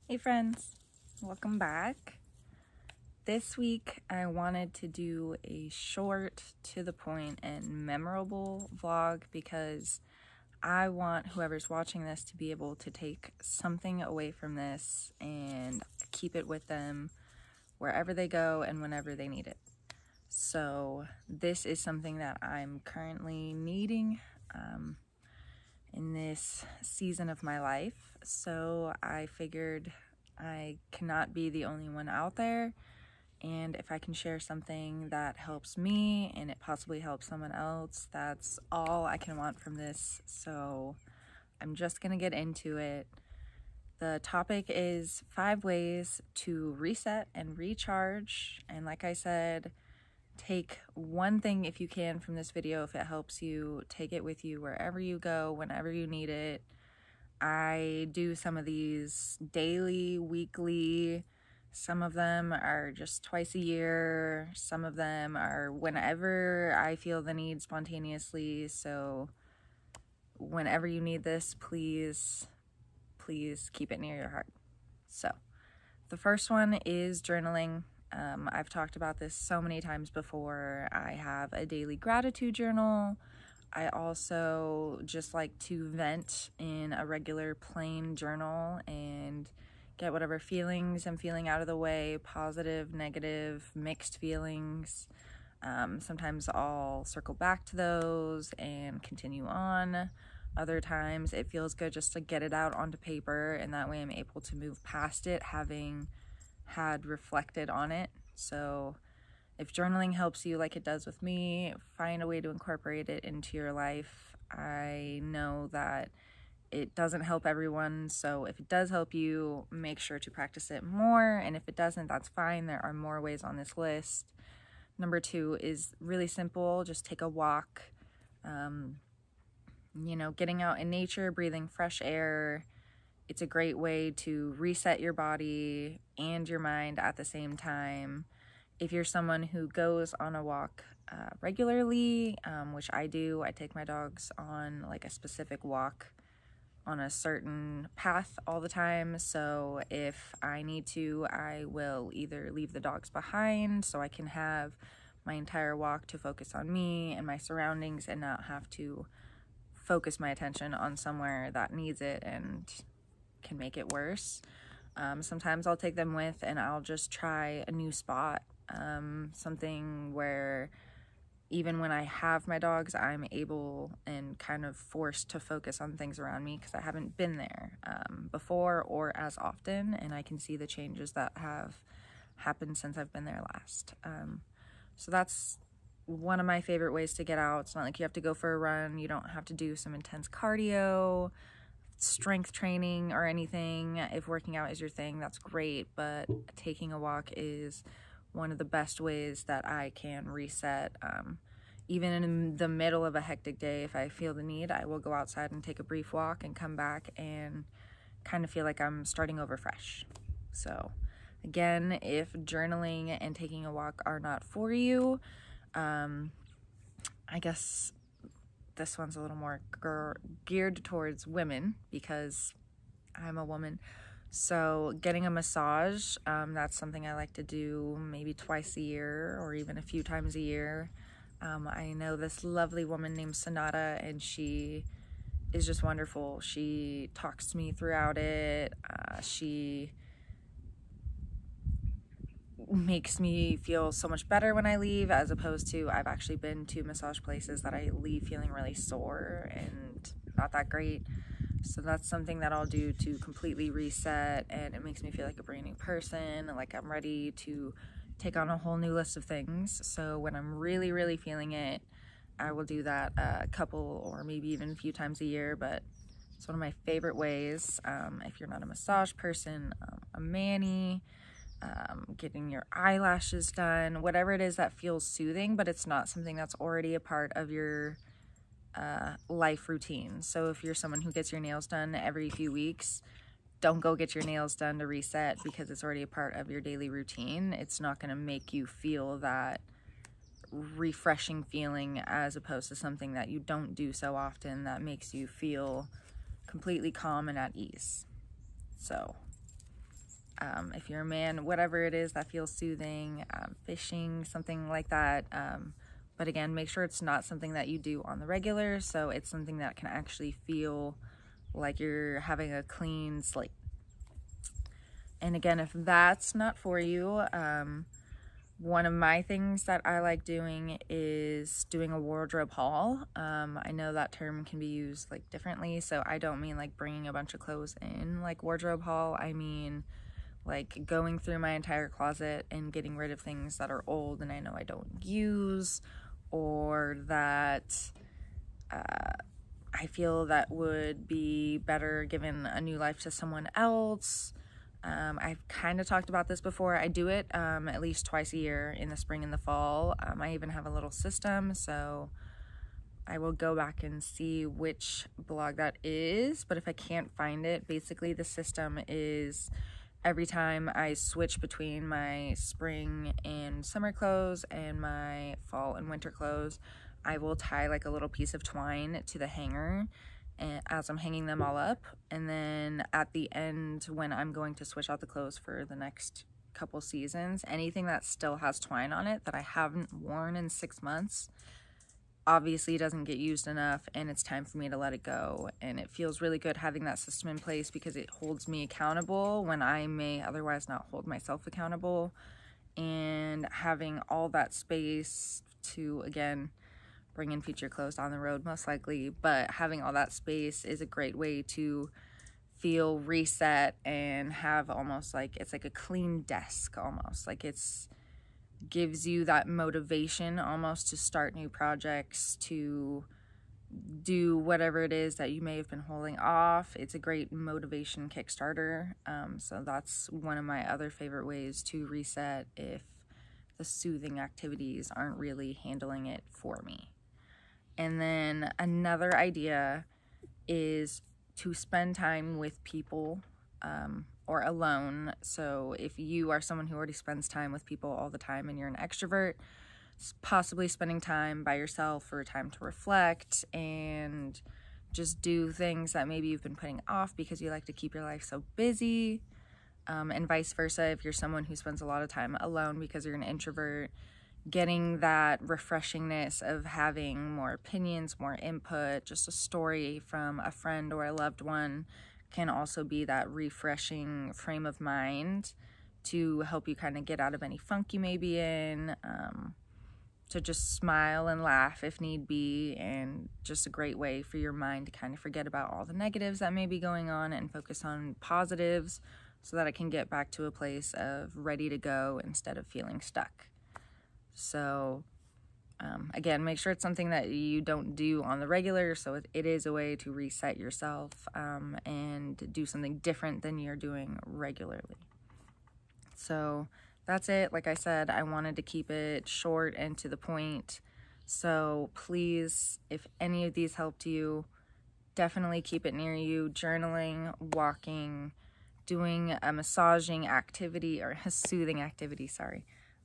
Hey friends, welcome back. This week I wanted to do a short, to the point, and memorable vlog because I want whoever's watching this to be able to take something away from this and keep it with them wherever they go and whenever they need it. So this is something that I'm currently needing in this season of my life. So I figured I cannot be the only one out there, and if I can share something that helps me and it possibly helps someone else, that's all I can want from this. So I'm just gonna get into it. The topic is 5 ways to reset and recharge, and like I said, take one thing if you can from this video. If it helps you, take it with you wherever you go, whenever you need it. I do some of these daily, weekly. Some of them are just twice a year. Some of them are whenever I feel the need spontaneously. So whenever you need this, please keep it near your heart. So the first one is journaling. I've talked about this so many times before. I have a daily gratitude journal. I also just like to vent in a regular plain journal and get whatever feelings I'm feeling out of the way, positive, negative, mixed feelings. Sometimes I'll circle back to those and continue on. Other times it feels good just to get it out onto paper, and that way I'm able to move past it having had reflected on it. So if journaling helps you like it does with me, find a way to incorporate it into your life. I know that it doesn't help everyone, so if it does help you, make sure to practice it more, and if it doesn't, that's fine. There are more ways on this list. Number 2 is really simple. Just take a walk. Getting out in nature, breathing fresh air. It's a great way to reset your body and your mind at the same time. If you're someone who goes on a walk regularly, which I do, I take my dogs on like a specific walk on a certain path all the time. So if I need to, I will either leave the dogs behind so I can have my entire walk to focus on me and my surroundings and not have to focus my attention on somewhere that needs it and can make it worse. Sometimes I'll take them with and I'll just try a new spot, something where even when I have my dogs, I'm able and kind of forced to focus on things around me because I haven't been there before or as often, and I can see the changes that have happened since I've been there last. So that's one of my favorite ways to get out. It's not like you have to go for a run. You don't have to do some intense cardio, strength training, or anything. If working out is your thing, that's great, but taking a walk is one of the best ways that I can reset. Even in the middle of a hectic day, if I feel the need, I will go outside and take a brief walk and come back and kind of feel like I'm starting over fresh. So again, if journaling and taking a walk are not for you, I guess this one's a little more geared towards women because I'm a woman. So getting a massage, that's something I like to do maybe twice a year or even a few times a year. I know this lovely woman named Sonata, and she is just wonderful. She talks to me throughout it. She makes me feel so much better when I leave, as opposed to I've actually been to massage places that I leave feeling really sore and not that great. So that's something that I'll do to completely reset, and it makes me feel like a brand new person, like I'm ready to take on a whole new list of things. So when I'm really feeling it, I will do that a couple or maybe even a few times a year. But it's one of my favorite ways. If you're not a massage person, a mani, getting your eyelashes done, whatever it is that feels soothing, but it's not something that's already a part of your life routine. So if you're someone who gets your nails done every few weeks, don't go get your nails done to reset because it's already a part of your daily routine. It's not going to make you feel that refreshing feeling, as opposed to something that you don't do so often that makes you feel completely calm and at ease. So If you're a man, whatever it is that feels soothing, fishing, something like that. But again, make sure it's not something that you do on the regular, so it's something that can actually feel like you're having a clean slate. And again, if that's not for you, one of my things that I like doing is doing a wardrobe haul. I know that term can be used like differently, so I don't mean like bringing a bunch of clothes in like wardrobe haul. I mean like going through my entire closet and getting rid of things that are old and I know I don't use, or that I feel that would be better given a new life to someone else. I've kind of talked about this before. I do it at least twice a year, in the spring and the fall. I even have a little system, so I will go back and see which blog that is. But if I can't find it, basically the system is every time I switch between my spring and summer clothes and my fall and winter clothes, I will tie like a little piece of twine to the hanger as I'm hanging them all up, and then at the end when I'm going to switch out the clothes for the next couple seasons, anything that still has twine on it that I haven't worn in 6 months obviously doesn't get used enough, and it's time for me to let it go. And it feels really good having that system in place because it holds me accountable when I may otherwise not hold myself accountable, and having all that space to, again, bring in future clothes down the road most likely, but having all that space is a great way to feel reset and have almost like it's like a clean desk, almost like it's gives you that motivation almost to start new projects, to do whatever it is that you may have been holding off. It's a great motivation kickstarter. So that's one of my other favorite ways to reset if the soothing activities aren't really handling it for me. And then another idea is to spend time with people or alone. So if you are someone who already spends time with people all the time and you're an extrovert, possibly spending time by yourself for time to reflect and just do things that maybe you've been putting off because you like to keep your life so busy, and vice versa. If you're someone who spends a lot of time alone because you're an introvert, getting that refreshingness of having more opinions, more input, just a story from a friend or a loved one can also be that refreshing frame of mind to help you kind of get out of any funk you may be in, to just smile and laugh if need be, and just a great way for your mind to kind of forget about all the negatives that may be going on and focus on positives so that it can get back to a place of ready to go instead of feeling stuck. So again, make sure it's something that you don't do on the regular, so it is a way to reset yourself and do something different than you're doing regularly. So that's it. Like I said, I wanted to keep it short and to the point. So please, if any of these helped you, definitely keep it near you. Journaling, walking, doing a massaging activity or a soothing activity,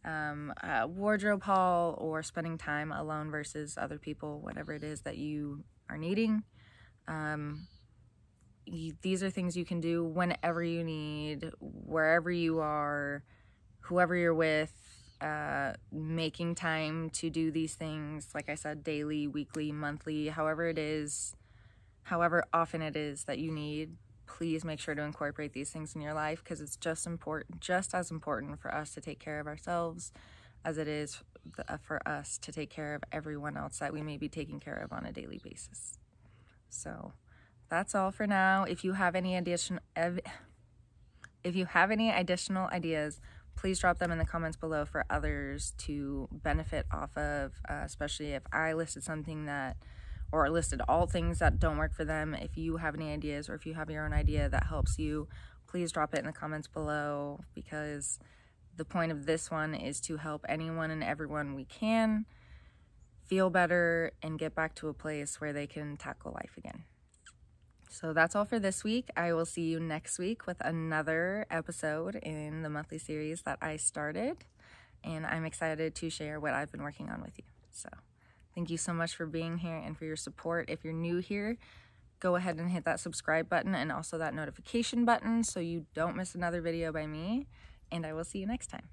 a wardrobe haul, or spending time alone versus other people, whatever it is that you are needing. These are things you can do whenever you need, wherever you are, whoever you're with, making time to do these things, like I said, daily, weekly, monthly, however often it is that you need. Please make sure to incorporate these things in your life, because it's just as important for us to take care of ourselves as it is for us to take care of everyone else that we may be taking care of on a daily basis. So that's all for now. If you have any additional ideas, please drop them in the comments below for others to benefit off of, especially if I listed something or listed all things that don't work for them. If you have any ideas, or if you have your own idea that helps you, please drop it in the comments below, because the point of this one is to help anyone and everyone we can feel better and get back to a place where they can tackle life again. So that's all for this week. I will see you next week with another episode in the monthly series that I started, and I'm excited to share what I've been working on with you. So thank you so much for being here and for your support. If you're new here, go ahead and hit that subscribe button and also that notification button so you don't miss another video by me, and I will see you next time.